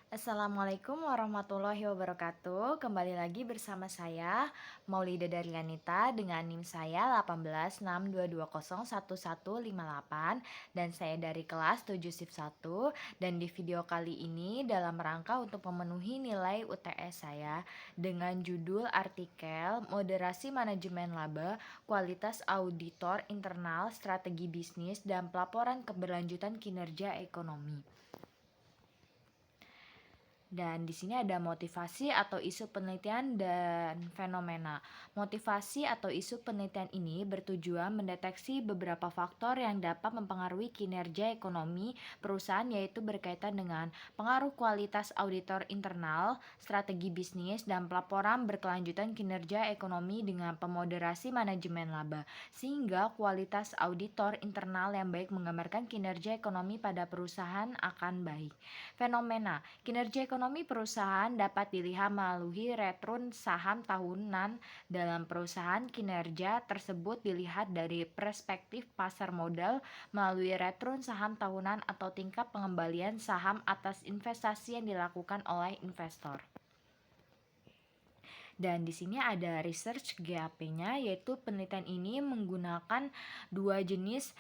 Assalamualaikum warahmatullahi wabarakatuh. Kembali lagi bersama saya Maulida Darlianita dengan NIM saya 1862201158 dan saya dari kelas 7 SIP 1 dan di video kali ini dalam rangka untuk memenuhi nilai UTS saya dengan judul artikel Moderasi Manajemen Laba, Kualitas Auditor Internal, Strategi Bisnis dan Pelaporan Keberlanjutan Kinerja Ekonomi. Dan di sini ada motivasi atau isu penelitian dan fenomena. Motivasi atau isu penelitian ini bertujuan mendeteksi beberapa faktor yang dapat mempengaruhi kinerja ekonomi perusahaan, yaitu berkaitan dengan pengaruh kualitas auditor internal, strategi bisnis, dan pelaporan berkelanjutan kinerja ekonomi dengan pemoderasi manajemen laba, sehingga kualitas auditor internal yang baik menggambarkan kinerja ekonomi pada perusahaan akan baik. Fenomena kinerja ekonomi perusahaan dapat dilihat melalui return saham tahunan dalam perusahaan. Kinerja tersebut dilihat dari perspektif pasar modal melalui return saham tahunan atau tingkat pengembalian saham atas investasi yang dilakukan oleh investor. Dan di sini ada research GAP-nya, yaitu penelitian ini menggunakan dua jenis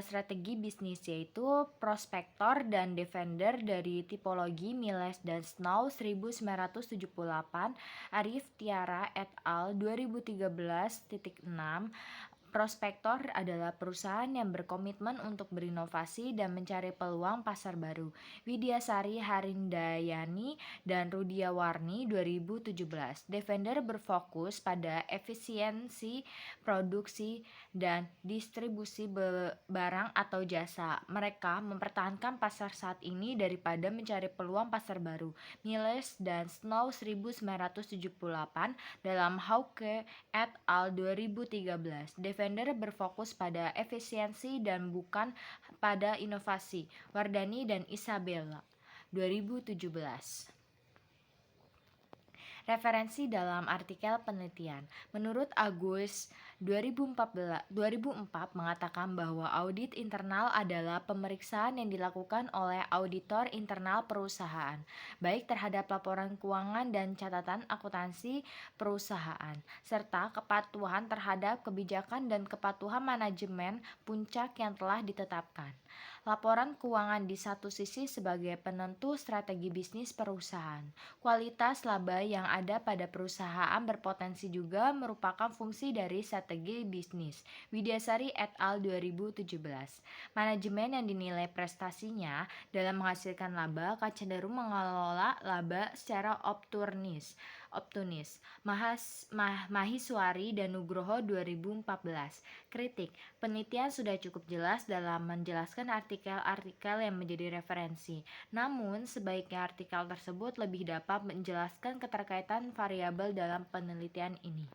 strategi bisnis, yaitu prospektor dan defender dari tipologi Miles dan Snow 1978, Arif Tiara et al. 2013.6. Prospektor adalah perusahaan yang berkomitmen untuk berinovasi dan mencari peluang pasar baru. Widyasari Harindayani dan Rudiawarni 2017. Defender berfokus pada efisiensi produksi dan distribusi barang atau jasa. Mereka mempertahankan pasar saat ini daripada mencari peluang pasar baru. Miles dan Snow 1978 dalam Hauke et al. 2013. Defender berfokus pada efisiensi dan bukan pada inovasi. Wardani dan Isabella 2017. Referensi dalam artikel penelitian. Menurut Agus 2004 mengatakan bahwa audit internal adalah pemeriksaan yang dilakukan oleh auditor internal perusahaan, baik terhadap laporan keuangan dan catatan akuntansi perusahaan, serta kepatuhan terhadap kebijakan dan kepatuhan manajemen puncak yang telah ditetapkan. Laporan keuangan di satu sisi sebagai penentu strategi bisnis perusahaan. Kualitas laba yang ada pada perusahaan berpotensi juga merupakan fungsi dari strategi bisnis. Widyasari et al. 2017. Manajemen yang dinilai prestasinya dalam menghasilkan laba akan cenderung mengelola laba secara optunis. Mahiswari dan Nugroho 2014. Kritik. Penelitian sudah cukup jelas dalam menjelaskan artikel-artikel yang menjadi referensi. Namun, sebaiknya artikel tersebut lebih dapat menjelaskan keterkaitan variabel dalam penelitian ini.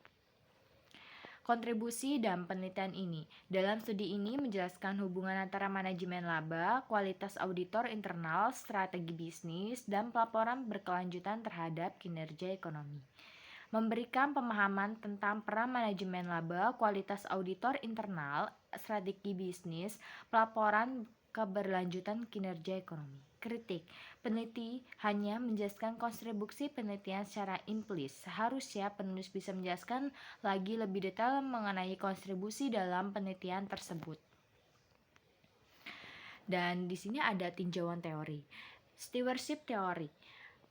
Kontribusi dan penelitian ini. Dalam studi ini menjelaskan hubungan antara manajemen laba, kualitas auditor internal, strategi bisnis, dan pelaporan berkelanjutan terhadap kinerja ekonomi. Memberikan pemahaman tentang peran manajemen laba, kualitas auditor internal, strategi bisnis, pelaporan keberlanjutan kinerja ekonomi. Kritik. Peneliti hanya menjelaskan kontribusi penelitian secara implisit. Seharusnya penulis bisa menjelaskan lagi lebih detail mengenai kontribusi dalam penelitian tersebut. Dan di sini ada tinjauan teori. Stewardship teori.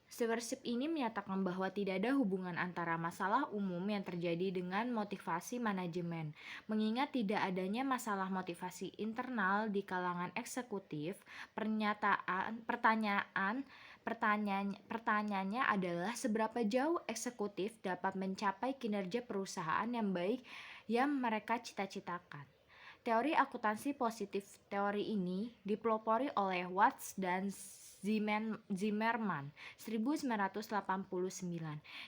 Stewardship ini menyatakan bahwa tidak ada hubungan antara masalah umum yang terjadi dengan motivasi manajemen. Mengingat tidak adanya masalah motivasi internal di kalangan eksekutif, pertanyaannya adalah seberapa jauh eksekutif dapat mencapai kinerja perusahaan yang baik yang mereka cita-citakan. Teori akuntansi positif. Teori ini dipelopori oleh Watts dan Zimmerman 1989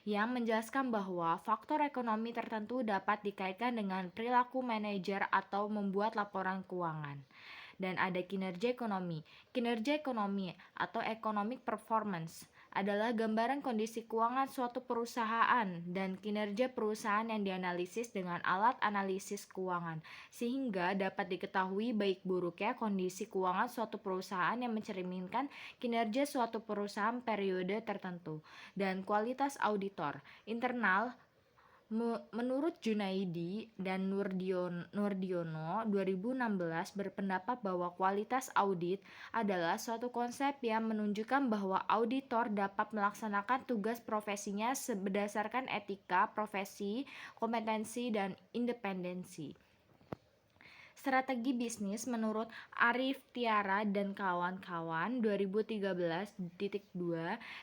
yang menjelaskan bahwa faktor ekonomi tertentu dapat dikaitkan dengan perilaku manajer atau membuat laporan keuangan. Dan ada kinerja ekonomi. Kinerja ekonomi atau economic performance adalah gambaran kondisi keuangan suatu perusahaan dan kinerja perusahaan yang dianalisis dengan alat analisis keuangan, sehingga dapat diketahui baik buruknya kondisi keuangan suatu perusahaan yang mencerminkan kinerja suatu perusahaan periode tertentu, dan kualitas auditor internal. Menurut Junaidi dan Nurdiono 2016 berpendapat bahwa kualitas audit adalah suatu konsep yang menunjukkan bahwa auditor dapat melaksanakan tugas profesinya berdasarkan etika profesi, kompetensi, dan independensi. Strategi bisnis menurut Arif Tiara dan kawan-kawan 2013.2,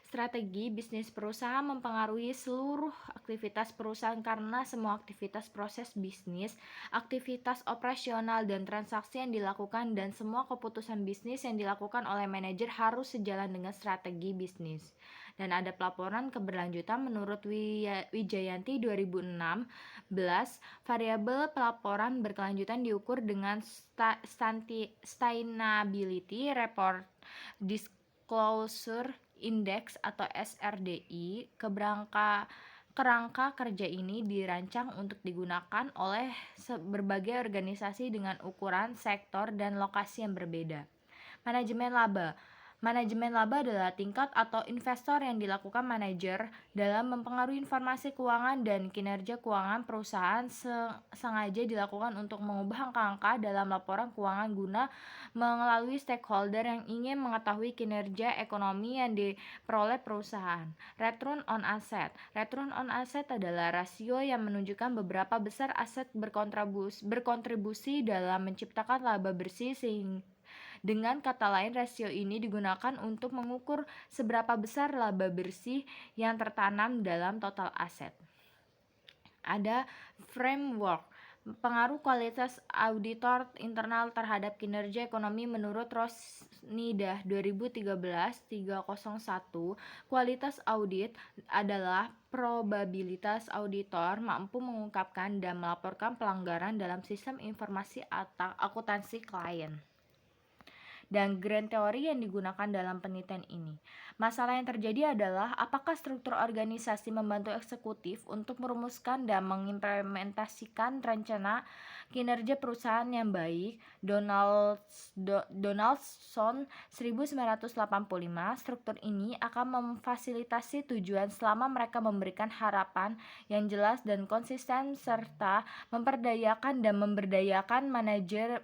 strategi bisnis perusahaan mempengaruhi seluruh aktivitas perusahaan karena semua aktivitas proses bisnis, aktivitas operasional dan transaksi yang dilakukan dan semua keputusan bisnis yang dilakukan oleh manajer harus sejalan dengan strategi bisnis. Dan ada pelaporan keberlanjutan menurut Wijayanti 2016, variabel pelaporan berkelanjutan diukur dengan Sustainability Report Disclosure Index atau SRDI. Kerangka kerja ini dirancang untuk digunakan oleh berbagai organisasi dengan ukuran, sektor, dan lokasi yang berbeda. Manajemen laba. Manajemen laba adalah tingkat atau investor yang dilakukan manajer dalam mempengaruhi informasi keuangan dan kinerja keuangan perusahaan sengaja dilakukan untuk mengubah angka-angka dalam laporan keuangan guna melalui stakeholder yang ingin mengetahui kinerja ekonomi yang diperoleh perusahaan. Return on asset. Return on asset adalah rasio yang menunjukkan beberapa besar aset berkontribusi dalam menciptakan laba bersih dengan kata lain, rasio ini digunakan untuk mengukur seberapa besar laba bersih yang tertanam dalam total aset. Ada framework pengaruh kualitas auditor internal terhadap kinerja ekonomi menurut Rosnidah 2013-301. Kualitas audit adalah probabilitas auditor mampu mengungkapkan dan melaporkan pelanggaran dalam sistem informasi atau akuntansi klien. Dan grand teori yang digunakan dalam penelitian ini. Masalah yang terjadi adalah apakah struktur organisasi membantu eksekutif untuk merumuskan dan mengimplementasikan rencana kinerja perusahaan yang baik. Donaldson 1985. Struktur ini akan memfasilitasi tujuan selama mereka memberikan harapan yang jelas dan konsisten serta memperdayakan dan memberdayakan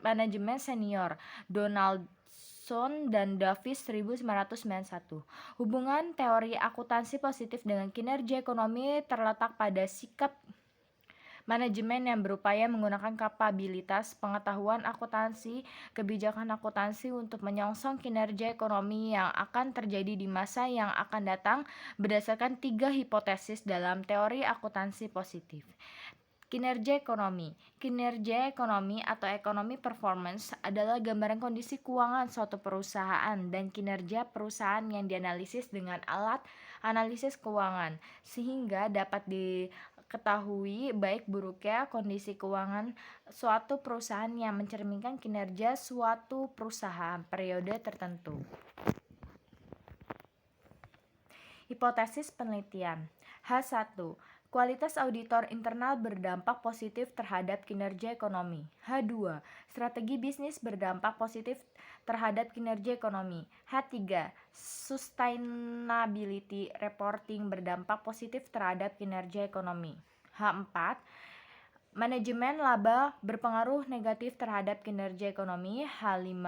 manajemen senior. Dan Davis 1991. Hubungan teori akuntansi positif dengan kinerja ekonomi terletak pada sikap manajemen yang berupaya menggunakan kapabilitas pengetahuan akuntansi, kebijakan akuntansi untuk menyongsong kinerja ekonomi yang akan terjadi di masa yang akan datang berdasarkan 3 hipotesis dalam teori akuntansi positif. Kinerja ekonomi. Kinerja ekonomi atau ekonomi performance adalah gambaran kondisi keuangan suatu perusahaan dan kinerja perusahaan yang dianalisis dengan alat analisis keuangan sehingga dapat diketahui baik buruknya kondisi keuangan suatu perusahaan yang mencerminkan kinerja suatu perusahaan periode tertentu. Hipotesis penelitian. H1. Kualitas auditor internal berdampak positif terhadap kinerja ekonomi. H2. Strategi bisnis berdampak positif terhadap kinerja ekonomi. H3. Sustainability reporting berdampak positif terhadap kinerja ekonomi. H4. Manajemen laba berpengaruh negatif terhadap kinerja ekonomi. H5.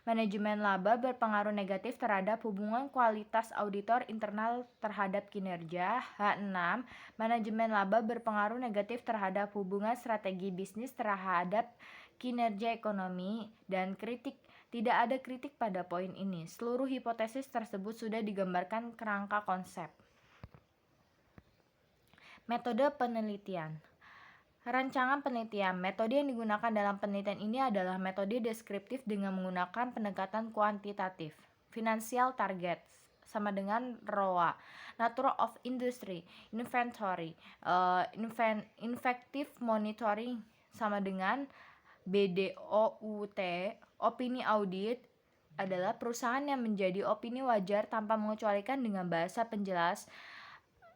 Manajemen laba berpengaruh negatif terhadap hubungan kualitas auditor internal terhadap kinerja. H6. Manajemen laba berpengaruh negatif terhadap hubungan strategi bisnis terhadap kinerja ekonomi. Dan kritik. Tidak ada kritik pada poin ini. Seluruh hipotesis tersebut sudah digambarkan kerangka konsep. Metode penelitian. Rancangan penelitian. Metode yang digunakan dalam penelitian ini adalah metode deskriptif dengan menggunakan pendekatan kuantitatif. Financial target sama dengan ROA. Nature of industry, inventory, effective monitoring sama dengan BDOUT, opini audit, adalah perusahaan yang menjadi opini wajar tanpa mengecualikan dengan bahasa penjelas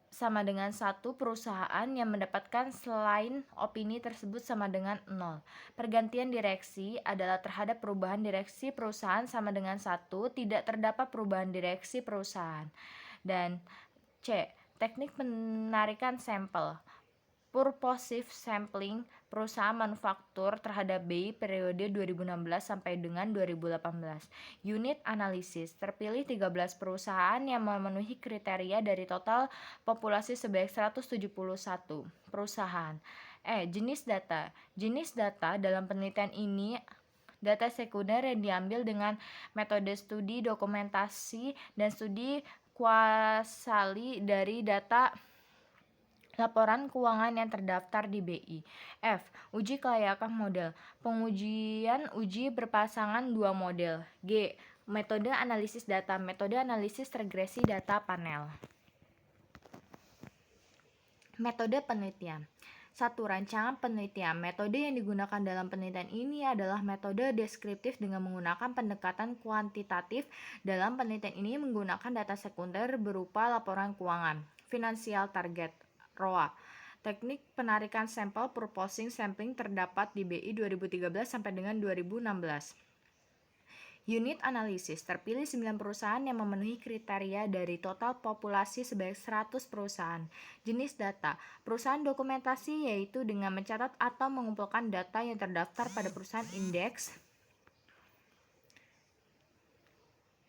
sama dengan satu. Perusahaan yang mendapatkan selain opini tersebut sama dengan 0. Pergantian direksi adalah terhadap perubahan direksi perusahaan sama dengan satu. Tidak terdapat perubahan direksi perusahaan. Dan C. Teknik penarikan sampel. Purposive sampling perusahaan manufaktur terhadap BI periode 2016 sampai dengan 2018. Unit analisis terpilih 13 perusahaan yang memenuhi kriteria dari total populasi sebanyak 171 perusahaan. Jenis data. Jenis data dalam penelitian ini data sekunder yang diambil dengan metode studi dokumentasi dan studi kuasali dari data laporan keuangan yang terdaftar di BI. F. Uji kelayakan model. Pengujian uji berpasangan dua model. G. Metode analisis data. Metode analisis regresi data panel. Metode penelitian. 1. Rancangan penelitian. Metode yang digunakan dalam penelitian ini adalah metode deskriptif dengan menggunakan pendekatan kuantitatif. Dalam penelitian ini menggunakan data sekunder berupa laporan keuangan. Financial target ROA. Teknik penarikan sampel purposing sampling terdapat di BI 2013 sampai dengan 2016. Unit analisis terpilih 9 perusahaan yang memenuhi kriteria dari total populasi sebanyak 100 perusahaan. Jenis data. Perusahaan dokumentasi yaitu dengan mencatat atau mengumpulkan data yang terdaftar pada perusahaan indeks.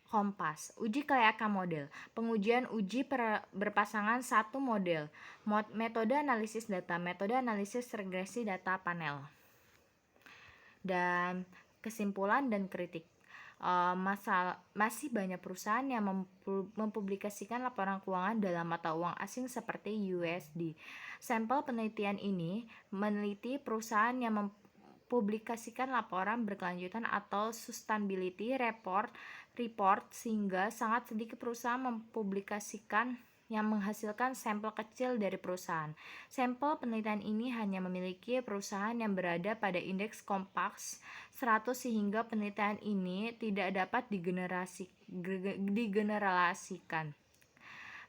Kompas. Uji kelayakan model. Pengujian uji berpasangan satu model. Metode analisis data. Metode analisis regresi data panel. Dan kesimpulan dan kritik. Masih banyak perusahaan yang mempublikasikan laporan keuangan dalam mata uang asing seperti USD. Sampel penelitian ini meneliti perusahaan yang mempublikasikan laporan berkelanjutan atau sustainability report sehingga sangat sedikit perusahaan mempublikasikan yang menghasilkan sampel kecil dari perusahaan. Sampel penelitian ini hanya memiliki perusahaan yang berada pada indeks Kompas 100 sehingga penelitian ini tidak dapat digeneralisasikan.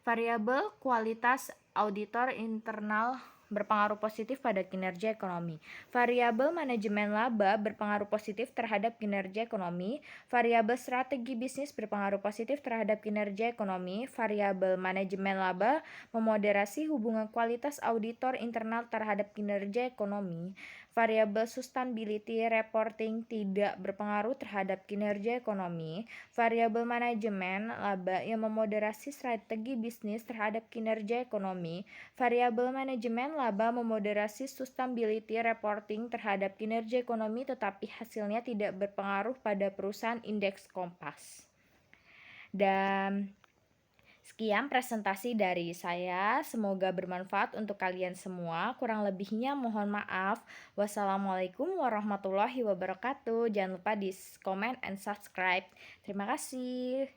Variabel kualitas auditor internal berpengaruh positif pada kinerja ekonomi. Variabel manajemen laba berpengaruh positif terhadap kinerja ekonomi. Variabel strategi bisnis berpengaruh positif terhadap kinerja ekonomi. Variabel manajemen laba memoderasi hubungan kualitas auditor internal terhadap kinerja ekonomi. Variabel sustainability reporting tidak berpengaruh terhadap kinerja ekonomi. Variabel manajemen laba yang memoderasi strategi bisnis terhadap kinerja ekonomi. Variabel manajemen laba memoderasi sustainability reporting terhadap kinerja ekonomi tetapi hasilnya tidak berpengaruh pada perusahaan indeks Kompas. Dan sekian presentasi dari saya, semoga bermanfaat untuk kalian semua. Kurang lebihnya mohon maaf. Wassalamualaikum warahmatullahi wabarakatuh. Jangan lupa di comment and subscribe. Terima kasih.